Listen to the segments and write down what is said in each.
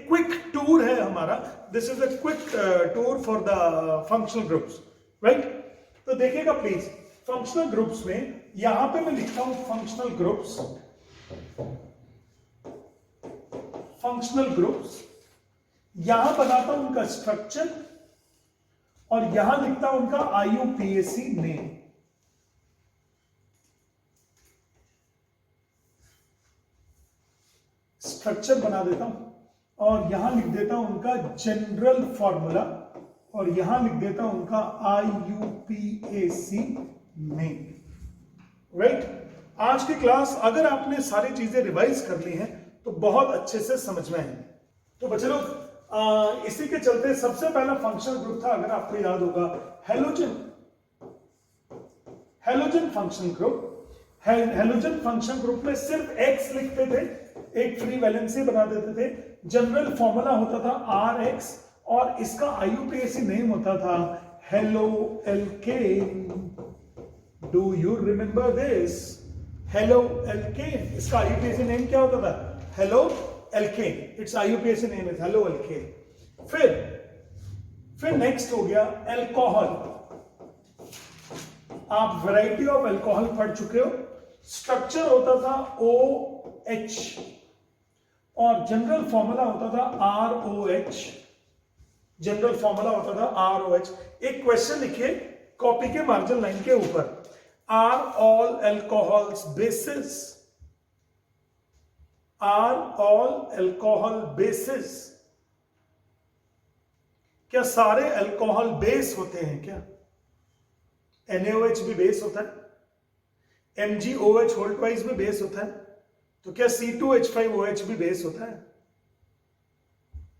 Quick tour है हमारा, this is a quick tour for the functional groups, right. तो देखिएगा प्लीज, फंक्शनल ग्रुप्स में यहां पे मैं लिखता हूं फंक्शनल ग्रुप्स, फंक्शनल ग्रुप्स, यहां बनाता हूं उनका स्ट्रक्चर और यहां लिखता हूं उनका IUPAC नेम। स्ट्रक्चर बना देता हूं और यहां लिख देता हूं उनका जनरल फॉर्मूला और यहां लिख देता हूं उनका IUPAC नेम, राइट। आज की क्लास अगर आपने सारी चीजें रिवाइज कर ली हैं तो बहुत अच्छे से समझ में आएंगे। तो बच्चे लोग, इसी के चलते सबसे पहला फंक्शनल ग्रुप था, अगर आपको याद होगा, halogen. Halogen functional group, halogen functional group में सिर्फ X लिखते थे, एक फ्री वैलेंसी बना देते थे, जनरल फॉर्मूला होता था RX और इसका IUPAC नेम होता था halo alkane. Do you remember this? Halo alkane, इसका IUPAC नेम क्या होता था? Halo alkane. It's IUPAC name is halo alkane. फिर नेक्स्ट हो गया एल्कोहल। आप वैरायटी ऑफ एल्कोहल पढ़ चुके हो। स्ट्रक्चर होता था OH और जनरल फॉर्मूला होता था ROH। जनरल फॉर्मूला होता था ROH। एक क्वेश्चन लिखिए कॉपी के मार्जिन लाइन के ऊपर, are all alcohols bases? Are all alcohol bases? क्या सारे अल्कोहल बेस होते हैं क्या? NaOH भी बेस होता है, MgOH होल्ट वाइज भी बेस होता है, तो क्या C2H5OH भी बेस होता है?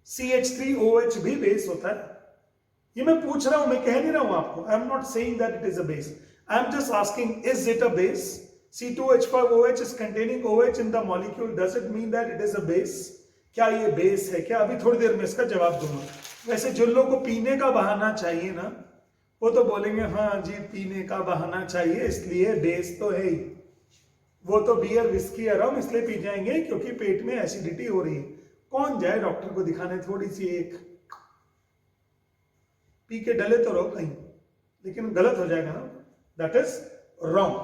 CH3OH भी बेस होता है? ये मैं पूछ रहा हूं, मैं कह नहीं रहा हूं आपको। I am not saying that it is a base, I am just asking is it a base? C2H5OH is containing OH in the molecule, does it mean that it is a base? क्या ये base है क्या? अभी थोड़ी देर में इसका जवाब दूंगा। वैसे जिन लोगों को पीने का बहाना चाहिए ना, वो तो बोलेंगे हाँ जी पीने का बहाना चाहिए इसलिए बेस तो है ही। वो तो बियर विस्की आराम इसलिए पी जाएंगे क्योंकि पेट में एसिडिटी हो रही है। कौन जाए डॉक्टर को दिखाने? थोड़ी सी एक पी के डले तो रहो कहीं, लेकिन गलत हो जाएगा ना, दैट इज रॉन्ग।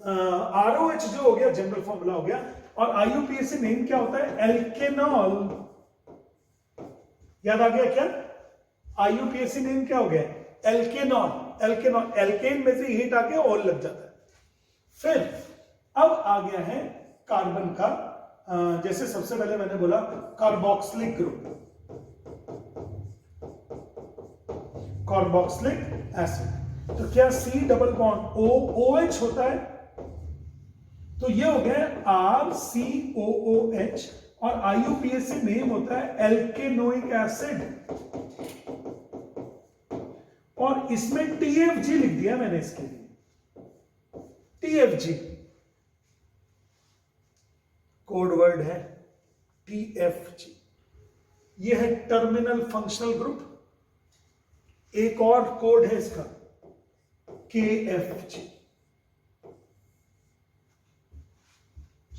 ROH जो हो गया जनरल फॉर्मूला हो गया, और IUPAC नेम क्या होता है? एल्केनॉल। याद आ गया क्या? IUPAC नेम क्या हो गया? एल्केनॉल। एल्केनॉल, एल्केन में से हीट आके ऑल लग जाता है। फिर अब आ गया है कार्बन का, जैसे सबसे पहले मैंने बोला कार्बोक्सिलिक ग्रुप, कार्बोक्सिलिक एसिड। तो क्या C डबल बॉन्ड OH होता है? तो ये हो गया RCOOH और IUPAC नेम होता है एल्केनोइक एसिड, और इसमें TFG लिख दिया मैंने इसके लिए। TFG कोड वर्ड है, TFG। ये है टर्मिनल फंक्शनल ग्रुप। एक और कोड है इसका KFG।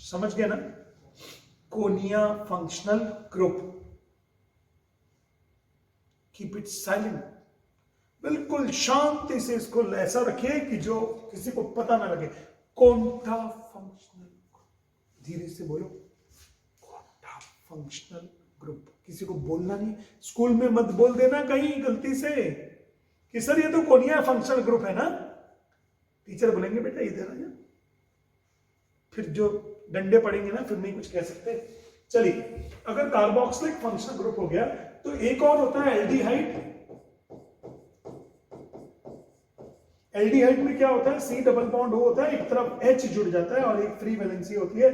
समझ गए ना? कोनिया functional group. Keep it silent, बिल्कुल शांति से इसको ऐसा रखिए कि जो किसी को पता ना लगे। कोंटा फंक्शनल ग्रुप, धीरे से बोलो, कोंटा फंक्शनल ग्रुप। किसी को बोलना नहीं, स्कूल में मत बोल देना कहीं गलती से कि सर ये तो कोनिया फंक्शनल ग्रुप है ना। टीचर बोलेंगे बेटा इधर आ जा, फिर जो डंडे पड़ेंगे ना, फिर नहीं कुछ कह सकते। चलिए, अगर कार्बोक्सिलिक फंक्शनल ग्रुप हो गया तो एक और होता है एल्डिहाइड। एल्डिहाइड में क्या होता है? C डबल बॉन्ड O होता है, एक तरफ H जुड़ जाता है और एक फ्री वैलेंसी होती है,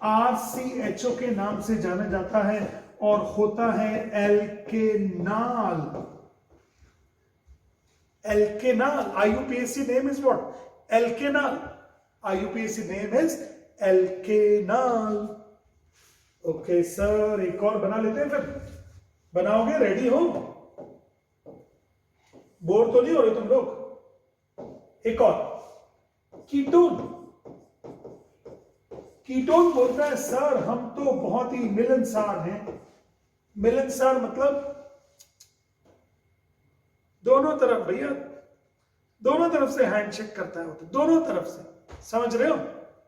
RCHO के नाम से जाना जाता है और होता है alkanal. Alkanal, IUPAC name is what? Alkanal. IUPAC name is alkanal. Okay sir, एक और बना लेते हैं, फिर बनाओगे? रेडी हो? बोर तो नहीं हो रहे तुम लोग? एक और कीटोन। कीटोन बोलता है सर हम तो बहुत ही मिलनसार हैं, मिलनसार मतलब दोनों तरफ भैया, दोनों तरफ से हैंडशेक करता है वो, तो दोनों तरफ से, समझ रहे हो,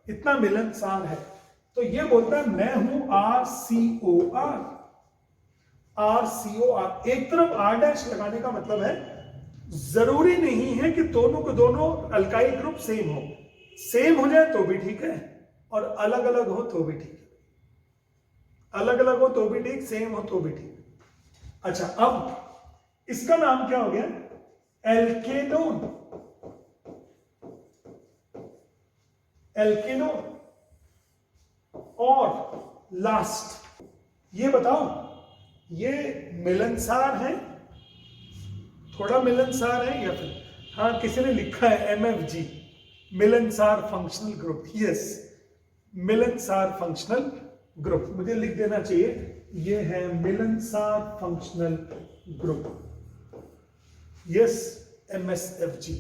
इतना मिलनसार है। तो ये बोलता है मैं हूं RCOR, RCOR। एक तरफ R डैश लगाने का मतलब है जरूरी नहीं है कि दोनों को दोनों अल्काइल ग्रुप सेम हो, सेम हो जाए तो भी ठीक है और अलग अलग हो तो भी ठीक है, अलग अलग हो तो भी ठीक, सेम हो तो भी ठीक। अच्छा, अब इसका नाम क्या हो गया, एल्केनोन, एल्केनोन। और लास्ट ये बताओ, ये मिलनसार है, थोड़ा मिलनसार है या फिर, हाँ किसी ने लिखा है MFG, मिलनसार फंक्शनल ग्रुप, यस मिलनसार फंक्शनल ग्रुप, मुझे लिख देना चाहिए, ये है मिलनसार फंक्शनल ग्रुप, यस MSFG।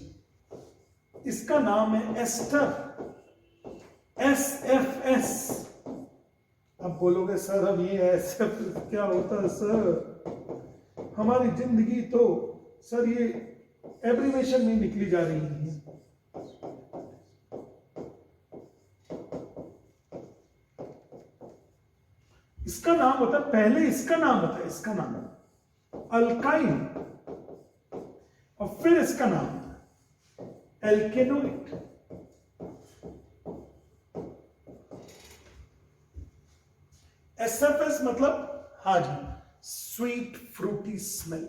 इसका नाम है एस्टर, SFS। अब बोलोगे सर अब ये SFS क्या होता है सर, हमारी जिंदगी तो सर ये एब्रीवेशन नहीं निकली जा रही है। इसका नाम होता है, पहले इसका नाम होता है, इसका नाम अल्काइन, और फिर इसका नाम एल्केनोइक। SFS मतलब, हाँ जी, स्वीट फ्रूटी स्मेल,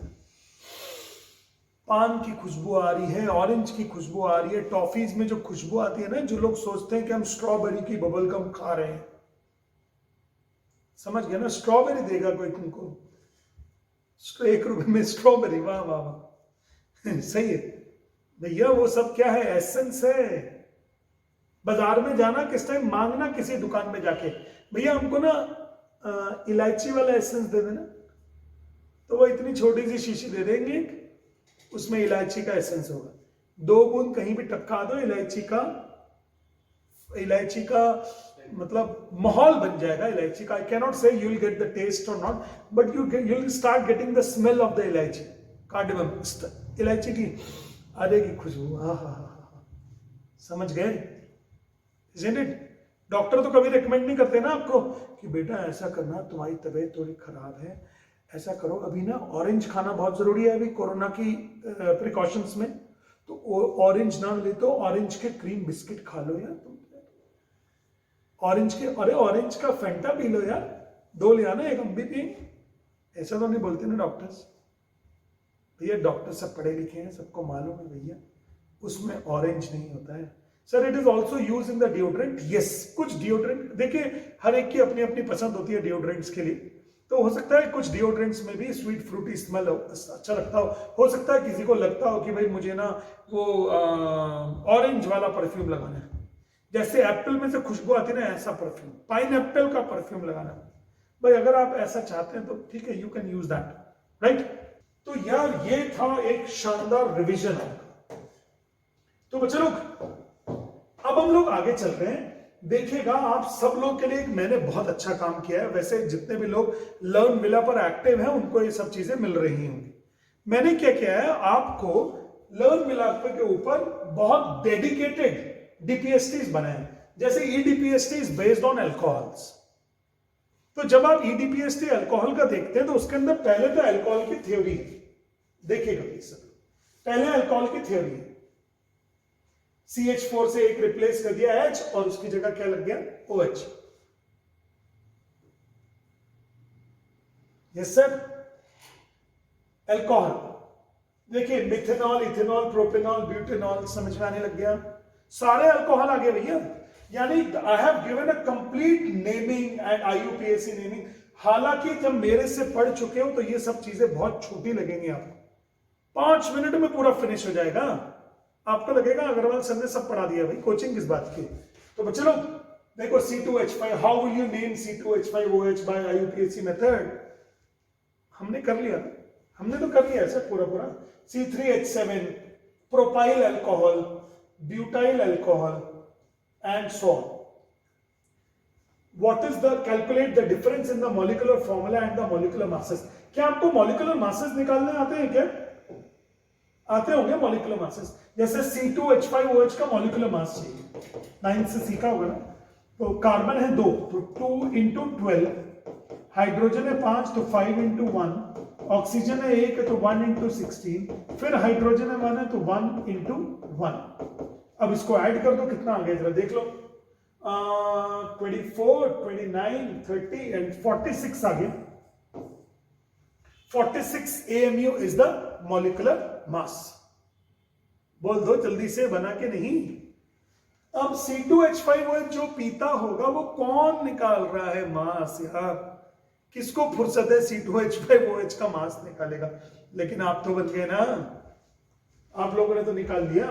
पान की खुशबू आ रही है, ऑरेंज की खुशबू आ रही है, टॉफीज में जो खुशबू आती है ना, जो लोग सोचते हैं कि हम स्ट्रॉबेरी की बबल गम खा रहे हैं, समझ गए ना, स्ट्रॉबेरी देगा कोई तुमको, 1 रुपए में स्ट्रॉबेरी, वाह वाह वाह सही है भैया, वो सब क्या है, एसेंस है। बाजार में जाना किस टाइम, मांगना किसी दुकान में जाके, भैया हमको ना इलायची वाला एसेंस दे देना, तो वो इतनी छोटी सी शीशी दे देंगे, उसमें इलायची का एसेंस होगा, 2 बूंद कहीं भी टपका दो, इलायची का मतलब माहौल बन जाएगा इलायची का। I can not say you will get the taste और not, but you will start getting the smell of the elaichi, cardamom, इलायची की आ जाएगी खुशबू, हाँ हाँ हाँ, समझ गए, isn't it? डॉक्टर तो कभी रिकमेंड नहीं करते ना आपको कि बेटा ऐसा करना, तुम्हारी तबीयत थोड़ी खराब है, ऐसा करो, अभी ना ऑरेंज खाना बहुत जरूरी है अभी कोरोना की प्रिकॉशंस में, तो ऑरेंज ना ले तो ऑरेंज के क्रीम बिस्किट खा लो यार तुम, ऑरेंज के, अरे ऑरेंज का फेंटा पी लो यार, 2 ले आना, 1 हम भी पिएंगे, ऐसा तो नहीं बोलते ना डॉक्टर्स, भैया डॉक्टर सब पढ़े लिखे हैं, सबको मालूम है भैया, उसमें ऑरेंज नहीं होता है। Sir it is also use in the deodorant, yes, कुछ डिओड्रेंट, देखिए हर एक की अपनी अपनी पसंद होती है डिओड्रेंट्स के लिए, तो हो सकता है कुछ डिओड्रेंट्स में भी स्वीट फ्रूटी स्मेल अच्छा लगता हो सकता है किसी को लगता हो कि भाई मुझे ना वो ऑरेंज वाला परफ्यूम लगाना है, जैसे एप्पल में से खुशबू आती है ना, ऐसा परफ्यूम, पाइन एप्पल का परफ्यूम लगाना, भाई अगर आप ऐसा चाहते हैं तो ठीक है, you can use that, right. तो यार ये था एक शानदार रिवीजन आपका। तो बच्चे लोग अब हम लोग आगे चल रहे हैं, देखिएगा आप सब लोग के लिए मैंने बहुत अच्छा काम किया है, वैसे जितने भी लोग लर्न मिला पर एक्टिव हैं उनको ये सब चीजें मिल रही होंगी। मैंने क्या किया है, आपको लर्न मिला के ऊपर बहुत डेडिकेटेड डीपीएसटीज बनाए, जैसे ईडीपीएसटी बेस्ड ऑन अल्कोहल्स। तो जब आप ईडीपीएसटी अल्कोहल का देखते हैं तो उसके अंदर पहले तो अल्कोहल की थ्योरी है, देखिएगा सब, पहले अल्कोहल की थ्योरी है, CH4 से एक रिप्लेस कर दिया H और उसकी जगह क्या लग गया, OH, यस सर। अल्कोहल देखिए, मिथेनॉल, इथेनॉल, प्रोपेनॉल, ब्यूटेनॉल, समझ में आने लग गया, सारे अल्कोहल आ गए भैया, यानी I have given a complete naming and IUPAC naming. हालांकि जब मेरे से पढ़ चुके हो तो ये सब चीजें बहुत छोटी लगेंगी आपको, 5 मिनट में पूरा फिनिश हो जाएगा, आपको लगेगा अग्रवाल सर ने सब पढ़ा दिया, भाई कोचिंग किस बात की। तो बच्चे लोग देखो, C2H5, how will you name C2H5OH by IUPAC method, हमने कर लिया, हमने तो कर लिया ऐसा पूरा पूरा। C3H7 propyl alcohol, butyl alcohol and so on. What is the calculate the difference in the molecular formula and the molecular masses. क्या आपको मॉलिक्यूलर मासेस निकालने आते हैं क्या? आते होंगे मॉलिक्यूलर मासेस। जैसे C2H5OH का मॉलिक्यूलर मास चाहिए, 9th से सीखा होगा ना। तो कार्बन है 2 तो 2 into 12, हाइड्रोजन है 5 तो 5 into 1, ऑक्सीजन है 1 है तो 1 into 16, फिर हाइड्रोजन है 1 है तो 1 into 1। अब इसको ऐड कर दो, कितना आ गया जरा देख लो। 24, 29, 30 एंड 46 आ गया। 46 AMU is the molecular mass. बोल दो जल्दी से, बना के नहीं। अब C2H5OH जो पीता होगा वो कौन निकाल रहा है मास यार? किसको फुर्सत है C2H5OH का मास निकालेगा? लेकिन आप तो बन गए ना, आप लोगों ने तो निकाल दिया।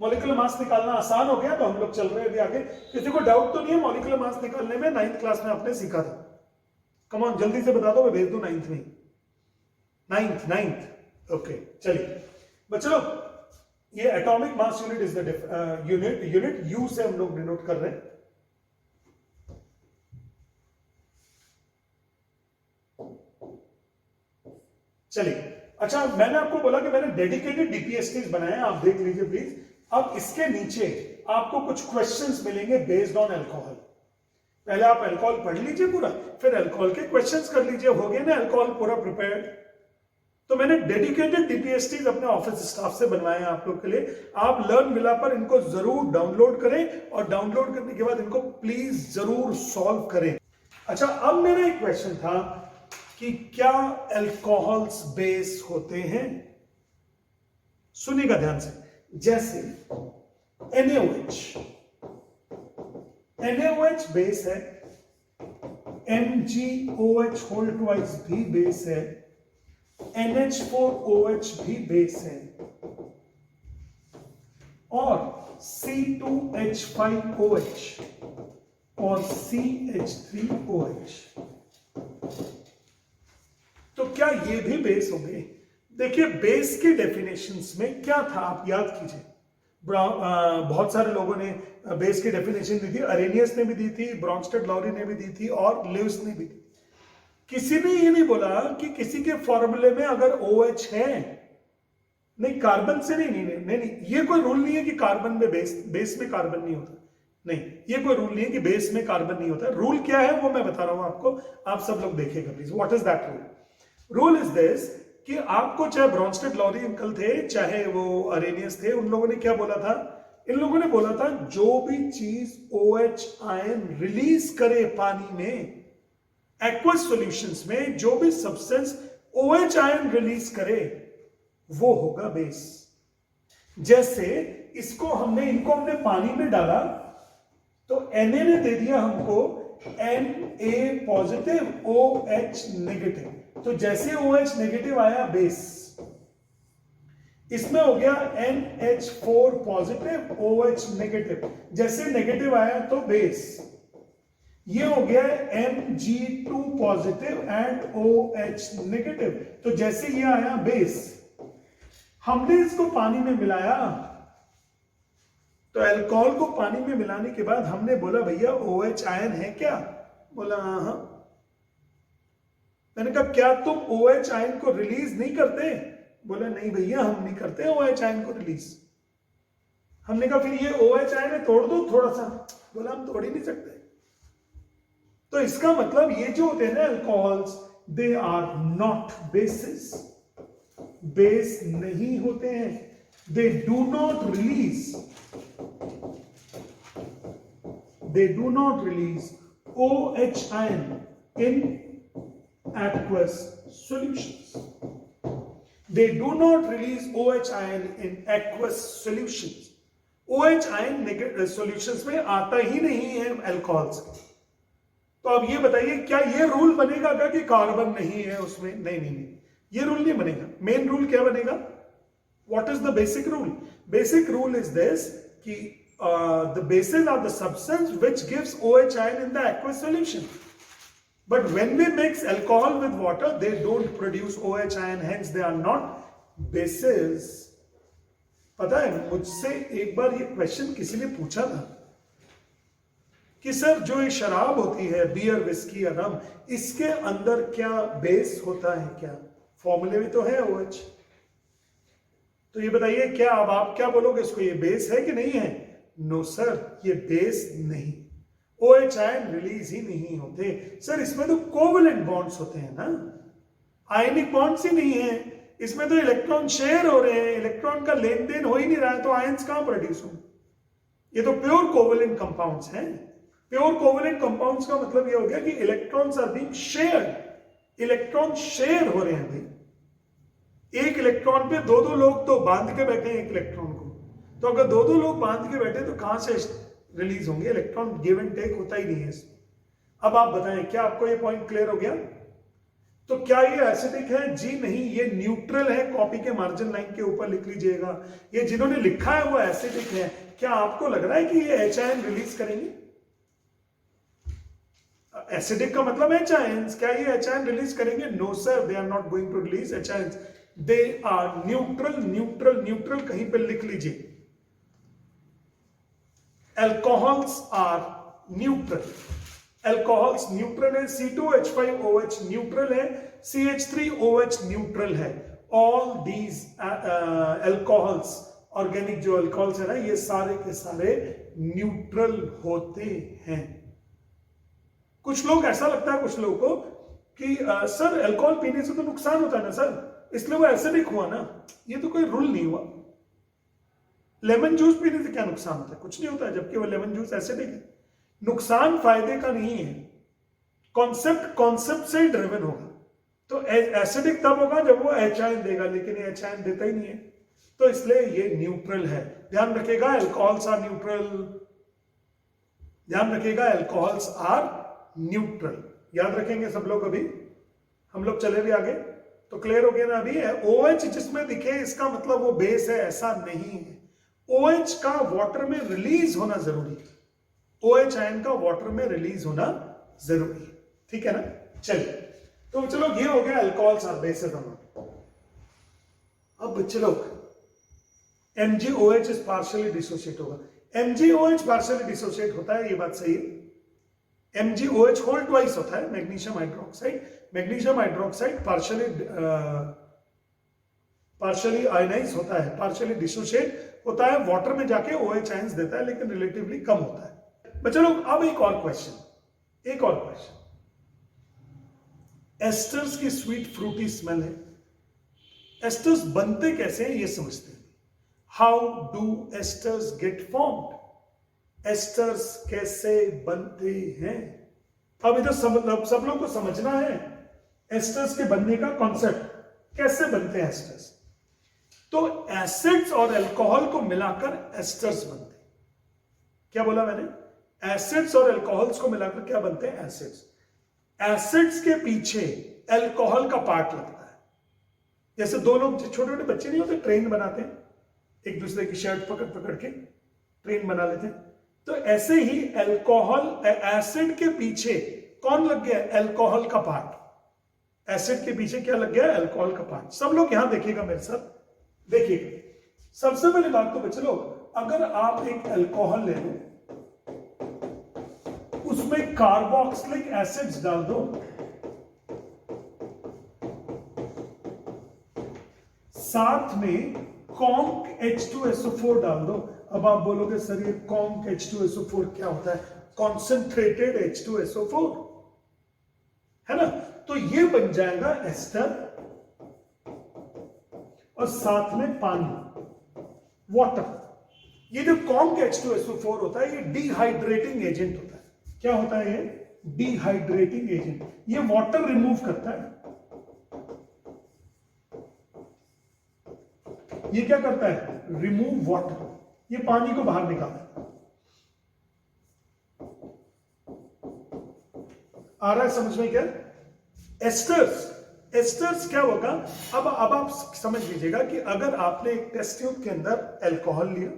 मॉलिक्यूलर मास निकालना आसान हो गया, तो हम लोग चल रहे हैं अभी आगे। किसी को डाउट तो नहीं है मॉलिक्यूलर मास निकालने में? 9th क्लास में आपने सीखा था। कम ऑन जल्दी से बता दो, मैं भेज दूं 9th में। 9th ओके चलिए बच्चों, ये atomic mass unit is the unit you से हम लोग डिनोट कर रहे हैं। चलिए अच्छा, मैंने आपको बोला कि मैंने डेडिकेटेड डीपीएसटीज बनाए हैं, आप देख लीजिए प्लीज। अब इसके नीचे आपको कुछ क्वेश्चंस मिलेंगे बेस्ड ऑन अल्कोहल। पहले आप अल्कोहल पढ़ लीजिए पूरा, फिर अल्कोहल के क्वेश्चंस कर लीजिए। हो गए ना अल्कोहल पूरा प्रिपेयर्ड? तो मैंने डेडिकेटेड डीपीएसटीज अपने ऑफिस स्टाफ से बनवाए हैं आप लोग के लिए। आप लर्न मिला पर इनको जरूर डाउनलोड करें, और डाउनलोड करने के बाद इनको प्लीज जरूर सॉल्व करें। अच्छा, अब मेरा एक क्वेश्चन था कि क्या अल्कोहल्स बेस होते हैं? सुनिएगा ध्यान से। जैसे NaOH बेस है, MgOH होल ट्वाइस भी बेस है, NH4OH भी बेस है, और C2H5OH और CH3OH, तो क्या ये भी बेस होंगे? देखिए बेस के डेफिनेशंस में क्या था आप याद कीजिए। बहुत सारे लोगों ने बेस की डेफिनेशन दी थी, अरेनियस ने भी दी थी, ब्रॉन्स्टेड लॉरी ने भी दी थी, और लिव्स ने भी दी। किसी ने ये नहीं बोला कि किसी के फॉर्मूले में अगर OH है, नहीं कार्बन से नहीं, ये कोई रूल नहीं है कि कार्बन में बेस में कार्बन नहीं होता। नहीं, ये कोई रूल नहीं है कि बेस में कार्बन नहीं होता। रूल क्या है वो मैं बता रहा हूं आपको, आप सब लोग देखिएगा please. What is that rule? Rule is this कि आपको चाहे ब्रॉन्स्टेड लॉरी अंकल थे, चाहे वो अरेनियस थे, उन लोगों ने क्या बोला था? इन लोगों ने बोला था जो भी चीज OH आयन रिलीज करे पानी में, एक्वस सॉल्यूशंस में जो भी सब्सटेंस OH आयन रिलीज करे वो होगा बेस। जैसे इनको हमने पानी में डाला तो Na ने दे दिया हमको Na पॉजिटिव OH नेगेटिव, तो जैसे OH नेगेटिव आया बेस, इसमें हो गया NH4 पॉजिटिव OH नेगेटिव, जैसे नेगेटिव आया तो बेस। ये हो गया Mg2 positive and OH negative, तो जैसे ये आया बेस। हमने इसको पानी में मिलाया, तो अल्कोहल को पानी में मिलाने के बाद हमने बोला भैया OH आयन है क्या? बोला हाँ। मैंने कहा क्या तुम OH आयन को रिलीज नहीं करते? बोला नहीं भैया हम नहीं करते OH आयन को रिलीज। हमने कहा फिर ये OH आयन है तोड़ दो थोड़ा सा। बोला हम तोड़ ही नहीं सकते। तो इसका मतलब ये जो होते हैं ना alcohols, they are not basis, base नहीं होते हैं। They do not release OH ion in aqueous solutions. They do not release OH ion in aqueous solutions. OH ion solutions में आता ही नहीं है अल्कोहल से। तो अब ये बताइए क्या ये रूल बनेगा क्या कि कार्बन नहीं है उसमें? नहीं, ये रूल नहीं बनेगा। मेन रूल क्या बनेगा? What is the basic rule? Basic rule is this कि the bases are the substance which gives OH ion in the aqueous solution. But when we mix alcohol with water, they don't produce OH ion, hence they are not bases. पता है मुझसे एक बार ये question किसी ने पूछा था कि सर जो ये शराब होती है, बियर, विस्की या रम, इसके अंदर क्या बेस होता है क्या? फॉर्मूले में तो है OH। तो ये बताइए, क्या अब आप क्या बोलोगे इसको, ये बेस है कि नहीं है? नो सर, ये बेस नहीं। OH आयन रिलीज ही नहीं होते सर, इसमें तो कोवेलेंट बॉन्ड्स होते हैं ना, आयनिक बॉन्ड्स ही नहीं है इसमें, तो इलेक्ट्रॉन शेयर हो रहे हैं, इलेक्ट्रॉन का लेन देन हो ही नहीं रहा है, तो आयंस कहां प्रोड्यूस होंगे? ये तो प्योर कोवेलेंट कंपाउंड्स हैं। प्योर कोवेलेंट कंपाउंड्स का मतलब ये हो गया कि electrons are being shared, electron share हो रहे हैं भाई। एक इलेक्ट्रॉन पे दो दो लोग तो बांध के बैठे हैं एक इलेक्ट्रॉन को, तो अगर दो दो लोग बांध के बैठे तो कहां से रिलीज होंगे? इलेक्ट्रॉन गिव एंड टेक होता ही नहीं है इसमें। अब आप बताएं, क्या आपको ये पॉइंट क्लियर हो गया? तो क्या ये एसिडिक है? जी नहीं, ये न्यूट्रल है। कॉपी के मार्जिन लाइन के ऊपर लिख लीजिएगा, ये जिन्होंने लिखा है वो एसिडिक है। क्या आपको लग रहा है कि ये H आयन रिलीज करेंगे? एसिडिक का मतलब H आयंस, क्या ये H आयन रिलीज करेंगे? No sir, they are not going to release H ions, they are neutral. Neutral neutral कहीं पे लिख लीजिए, alcohols are neutral. Alcohols neutral है, C2H5OH न्यूट्रल है, CH3OH न्यूट्रल है। ऑल दीज एल्कोहल्स, ऑर्गेनिक जो alcohols है ना, ये सारे के सारे न्यूट्रल होते हैं। कुछ लोग, ऐसा लगता है कुछ लोगों को कि सर अल्कोहल पीने से तो नुकसान होता है ना सर, इसलिए वो एसिडिक हुआ ना। ये तो कोई रूल नहीं हुआ। लेमन जूस पीने से क्या नुकसान होता है? कुछ नहीं होता है, जबकि वो लेमन जूस एसिडिक है। नुकसान फायदे का नहीं है, कॉन्सेप्ट से ड्रिवन होगा। तो एसिडिक तब होगा जब वो H आयन देगा, लेकिन ये H आयन देता ही नहीं है, तो इसलिए ये न्यूट्रल है। ध्यान रखिएगा, एल्कोहल्स आर न्यूट्रल। ध्यान रखिएगा, एल्कोहल्स आर न्यूट्रल। याद रखेंगे सब लोग। अभी हम लोग चले भी आगे तो क्लियर हो गया ना। अभी है OH जिसमें दिखे, इसका मतलब वो बेस है, ऐसा नहीं है। OH का वाटर में रिलीज होना जरूरी है। OH आयन का वाटर में रिलीज होना जरूरी है, ठीक है ना। चलिए, तो चलो ये हो गया अल्कोहल्स आर बेसेस। अब चलो MgOH इज पार्शियली डिसोसिएट होगा। MgOH पार्शियली डिसोसिएट होता है, ये बात सही है। MgOH होल ट्वाइस होता है, magnesium hydroxide. Magnesium hydroxide partially ionize होता है, पार्शियली डिसोसिएट होता है, वाटर में जाके OH आयंस देता है, लेकिन रिलेटिवली कम होता है। चलो अब एक और क्वेश्चन। एस्टर्स की स्वीट फ्रूटी स्मेल है। एस्टर्स बनते कैसे हैं ये समझते हैं। How do esters get formed? Esters कैसे बनते हैं? अब इधर सब लोग को समझना है एस्टर्स के बनने का कॉन्सेप्ट, कैसे बनते हैं एस्टर्स। तो एसिड्स और अल्कोहल को मिलाकर एस्टर्स बनते हैं। क्या बोला मैंने? एसिड्स और अल्कोहल्स को मिलाकर क्या बनते हैं? एसिड्स। एसिड्स के पीछे अल्कोहल का पार्ट लगता है। जैसे दो लोग, छोटे छोटे बच्चे नहीं होते, ट्रेन बनाते हैं, एक दूसरे की शर्ट पकड़ पकड़ के ट्रेन बना लेते हैं। तो ऐसे ही अल्कोहल, एसिड के पीछे कौन लग गया? अल्कोहल का पार्ट। एसिड के पीछे क्या लग गया? अल्कोहल का पार्ट। सब लोग यहां देखिएगा मेरे साथ, देखिएगा। सबसे पहली बात तो बच्चों, अगर आप एक अल्कोहल ले लो, उसमें कार्बोक्सिलिक एसिड्स डाल दो, साथ में कॉन्क H2SO4 डाल दो। अब आप बोलोगे सर ये कॉन्क H2SO4 क्या होता है? कॉन्सेंट्रेटेड H2SO4 है ना। तो ये बन जाएगा एस्टर, और साथ में पानी, वाटर। ये जो कॉन्क H2SO4 होता है, ये डिहाइड्रेटिंग एजेंट होता है। क्या होता है ये? Dehydrating agent. ये वाटर रिमूव करता है। ये क्या करता है? Remove water. ये पानी को बाहर निकालता है। आ रहा है समझ में क्या? एस्टर्स क्या होगा? अब आप समझ लीजिएगा कि अगर आपने एक टेस्ट ट्यूब के अंदर अल्कोहल लिया,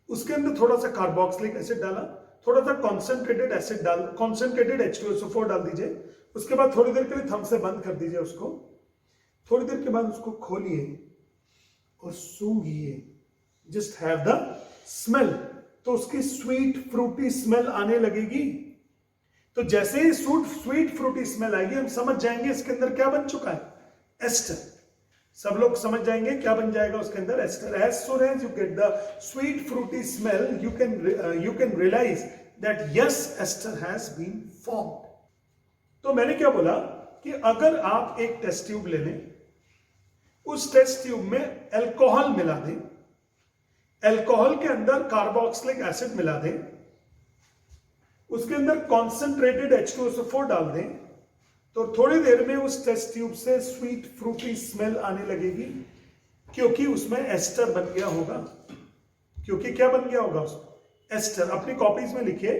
उसके अंदर थोड़ा सा कार्बोक्सिलिक एसिड डाला, थोड़ा सा कॉन्सेंट्रेटेड एसिड डाल, कॉन्सेंट्रेटेड H2SO4 डाल दीजिए, उसके बाद थोड़ी देर के लिए थंब से बंद कर दीजिए उसको। थोड़ी देर के बाद उसको खोलिए और सूंघिए, जस्ट हैव द स्मेल। तो उसकी स्वीट फ्रूटी स्मेल आने लगेगी। तो जैसे ही स्वीट फ्रूटी स्मेल आएगी, हम समझ जाएंगे इसके अंदर क्या बन चुका है, एस्टर। सब लोग समझ जाएंगे क्या बन जाएगा उसके अंदर, ester. As soon as you get the sweet fruity smell, you can realize that yes ester has been formed. तो मैंने क्या बोला कि अगर आप एक टेस्ट ट्यूब ले लें, उस टेस्ट ट्यूब में अल्कोहल मिला दें, अल्कोहल के अंदर कार्बोक्सिलिक एसिड मिला दें, उसके अंदर कॉन्सेंट्रेटेड H2SO4 डाल दें, तो थोड़ी देर में उस टेस्ट ट्यूब से स्वीट फ्रूटी स्मेल आने लगेगी, क्योंकि उसमें एस्टर बन गया होगा। क्योंकि क्या बन गया होगा उसमें, एस्टर। अपनी कॉपीज में लिखिए,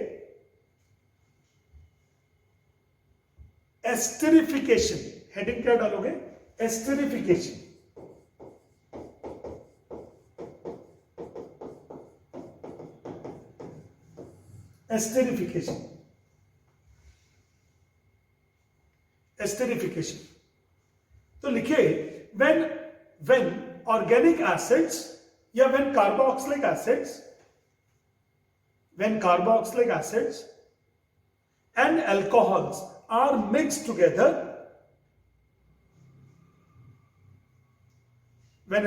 एस्टरिफिकेशन। हेडिंग क्या डालोगे, एस्टरिफिकेशन। Esterification, esterification. तो लिखिए, व्हेन ऑर्गेनिक एसिड्स या when carboxylic acids and alcohols are mixed together, when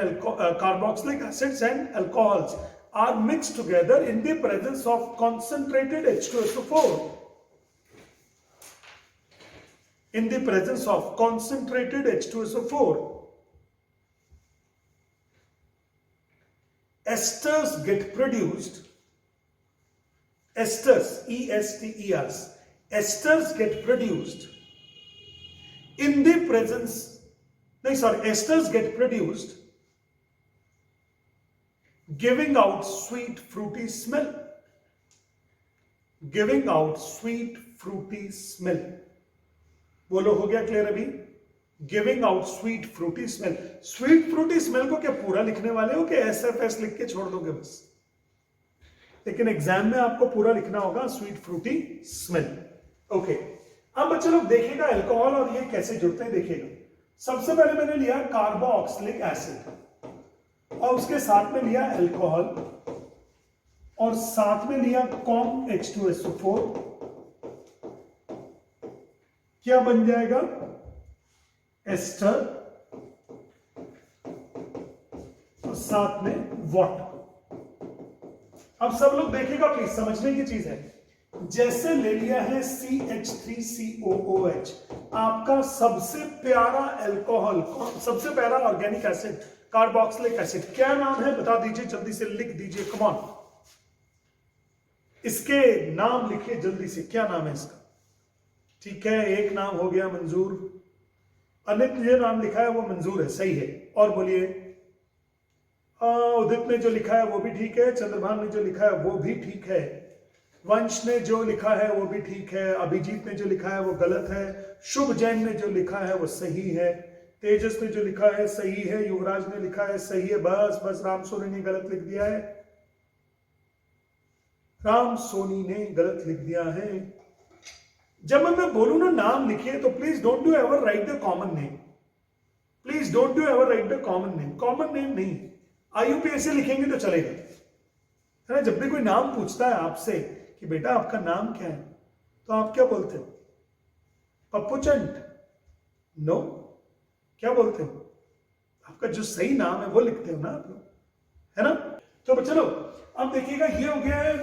carboxylic acids and alcohols are mixed together in the presence of concentrated H2SO4, in the presence of concentrated H2SO4, esters get produced, esters, E-S-T-E-R-S, esters get produced in the presence, esters get produced giving out sweet fruity smell, giving out sweet fruity smell। बोलो, हो गया clear अभी, giving out sweet fruity smell. Sweet fruity smell को क्या पूरा लिखने वाले हो कि SFS लिख के छोड़ दोगे बस? लेकिन एग्जाम में आपको पूरा लिखना होगा स्वीट फ्रूटी स्मेल। ओके, अब बच्चे लोग देखिएगा अल्कोहल और ये कैसे जुड़ते हैं। देखिएगा, सबसे पहले मैंने लिया कार्बोक्सिलिक एसिड और उसके साथ में लिया अल्कोहल और साथ में लिया कॉम H2SO4, क्या बन जाएगा, एस्टर और साथ में वाटर। अब सब लोग देखिएगा प्लीज, समझने की चीज है। जैसे ले लिया है CH3COOH, आपका सबसे प्यारा अल्कोहल, सबसे प्यारा ऑर्गेनिक एसिड कार्बोक्सिलिक एसिड, क्या नाम है बता दीजिए, जल्दी से लिख दीजिए, कम ऑन, इसके नाम लिखिए जल्दी से, क्या नाम है इसका। ठीक है, एक नाम हो गया मंजूर, अनित ने नाम लिखा है वो मंजूर है, सही है। और बोलिए, उदित ने जो लिखा है वो भी ठीक है, चंद्रभान ने जो लिखा है वो भी ठीक है, वंश ने जो लिखा है वो भी ठीक है, अभिजीत ने जो लिखा है वो गलत है, शुभ जैन ने जो लिखा है वो सही है, तेजस ने जो लिखा है सही है, युवराज ने लिखा है सही है। बस राम सोनी ने गलत लिख दिया है, राम सोनी ने गलत लिख दिया है। जब मैं बोलूं ना नाम लिखिए, तो please don't do ever right the common name, please don't do ever right the common name, common name नहीं। IUPAC लिखेंगे तो चलेगा, है ना। जब भी कोई नाम पूछता है आपसे कि बेटा आपका नाम क्या है, तो आप क्या बोलते हो, पप्पू चंट? नो, क्या बोलते हो, आपका जो सही नाम है वो लिखते हो ना आप लोग, है ना। तो चलो अब देखिएगा, ये हो गया है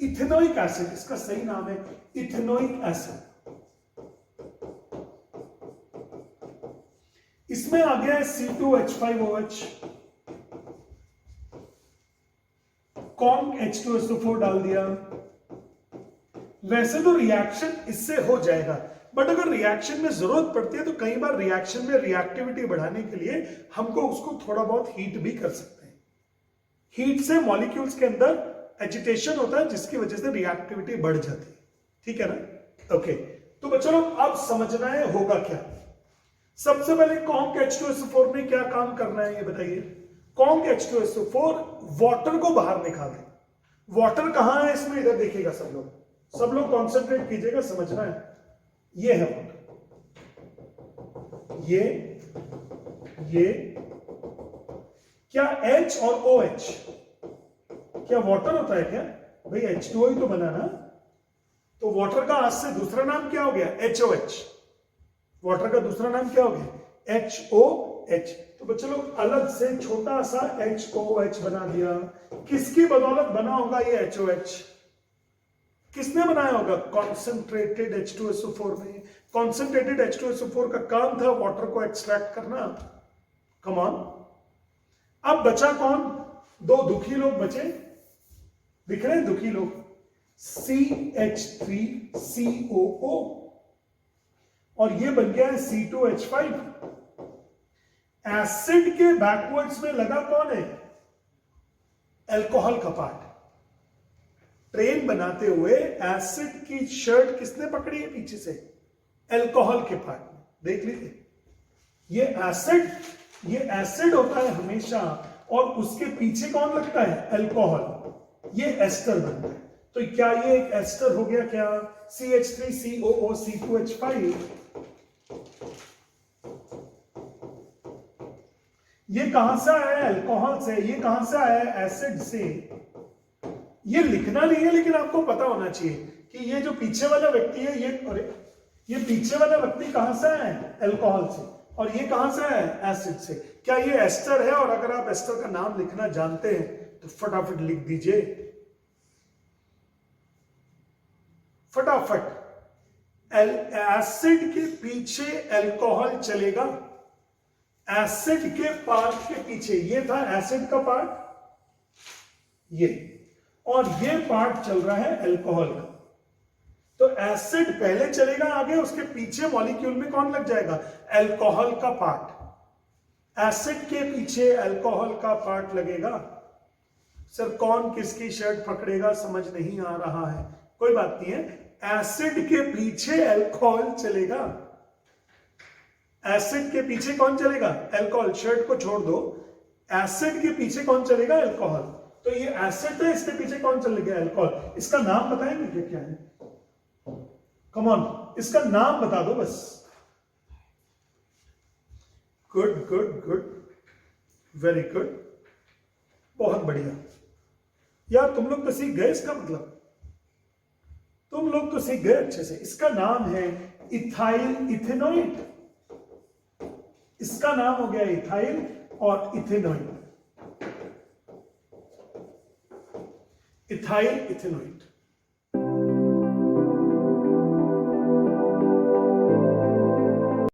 इथेनोइक एसिड, इसका सही नाम है इथेनोइक एसिड। इसमें आ गया है C2H5OH, कॉम H2SO4 डाल दिया। वैसे तो रिएक्शन इससे हो जाएगा, बट अगर रिएक्शन में जरूरत पड़ती है तो कई बार रिएक्शन में रिएक्टिविटी बढ़ाने के लिए हमको उसको थोड़ा बहुत हीट भी कर सकते हैं। हीट से मॉलिक्यूल्स के अंदर एजिटेशन होता है, जिसकी वजह से रिएक्टिविटी बढ़ जाती है, ठीक है ना। ओके, तो चलो अब समझना है होगा क्या। सबसे पहले कॉम H2SO4 ने क्या काम करना है ये बताइए। कॉम H2SO4 वाटर को बाहर निकाल दे। वाटर कहां है इसमें, इधर देखिएगा सब लोग कॉन्सेंट्रेट कीजिएगा, समझना है। ये है वाटर, ये क्या H और OH क्या वाटर होता है क्या? भाई H2O ही तो बना ना, तो वाटर का आज से दूसरा नाम क्या हो गया? HOH। वाटर का दूसरा नाम क्या हो गया? HOH। तो बच्चों लोग अलग से छोटा सा HOH बना दिया। किसकी बदौलत बना होगा ये HOH? किसने बनाया होगा? कॉन्सेंट्रेटेड H2SO4 में। कॉन्सेंट्रेटेड H2SO4 का काम था वाटर को एक्सट्रैक्ट करना। Come on. अब बचा कौन? दो दुखी लोग बचे, दिख रहे हैं दुखी लोग, CH3COO और ये बन गया है C2H5। एसिड के बैकवर्ड्स में लगा कौन है? अल्कोहल का पार्ट। ट्रेन बनाते हुए एसिड की शर्ट किसने पकड़ी है पीछे से? अल्कोहल के पार्ट में। देख लीजिए, ये एसिड होता है हमेशा, और उसके पीछे कौन लगता है? अल्कोहल। ये एस्टर बनता है। तो क्या ये एक एस्टर हो गया क्या? CH3COO C2H5। ये कहां से आया है? अल्कोहल से। ये कहां से आया है? एसिड से। ये लिखना नहीं है, लेकिन आपको पता होना चाहिए कि ये जो पीछे वाला व्यक्ति है, ये पीछे वाला व्यक्ति कहां से आया है? अल्कोहल से। और ये कहां से आया है? एसिड से। क्या ये एस्टर है? और अगर आप एस्टर का नाम लिखना जानते हैं तो फटाफट लिख दीजिए, फटाफट। एसिड के पीछे अल्कोहल चलेगा। एसिड के पार्ट के पीछे ये था एसिड का पार्ट, ये, और ये पार्ट चल रहा है अल्कोहल का। तो एसिड पहले चलेगा आगे, उसके पीछे मॉलिक्यूल में कौन लग जाएगा? अल्कोहल का पार्ट। एसिड के पीछे अल्कोहल का पार्ट लगेगा। सर कौन किसकी शर्ट पकड़ेगा समझ नहीं आ रहा है, कोई बात नहीं है। एसिड के पीछे अल्कोहल चलेगा। एसिड के पीछे कौन चलेगा? अल्कोहल। शर्ट को छोड़ दो, एसिड के पीछे कौन चलेगा? अल्कोहल। तो ये एसिड है, इसके पीछे कौन चल गया? अल्कोहल। इसका नाम बताएंगे क्या है? कम ऑन, इसका नाम बता दो बस। Good good good, very good, बहुत बढ़िया। यार तुम लोग तो सीख गए, इसका मतलब तुम लोग तो सीख गए अच्छे से। इसका नाम है इथाइल इथेनोइड। इसका नाम हो गया इथाइल और इथेनोइड। इथाइल इथेनोइड।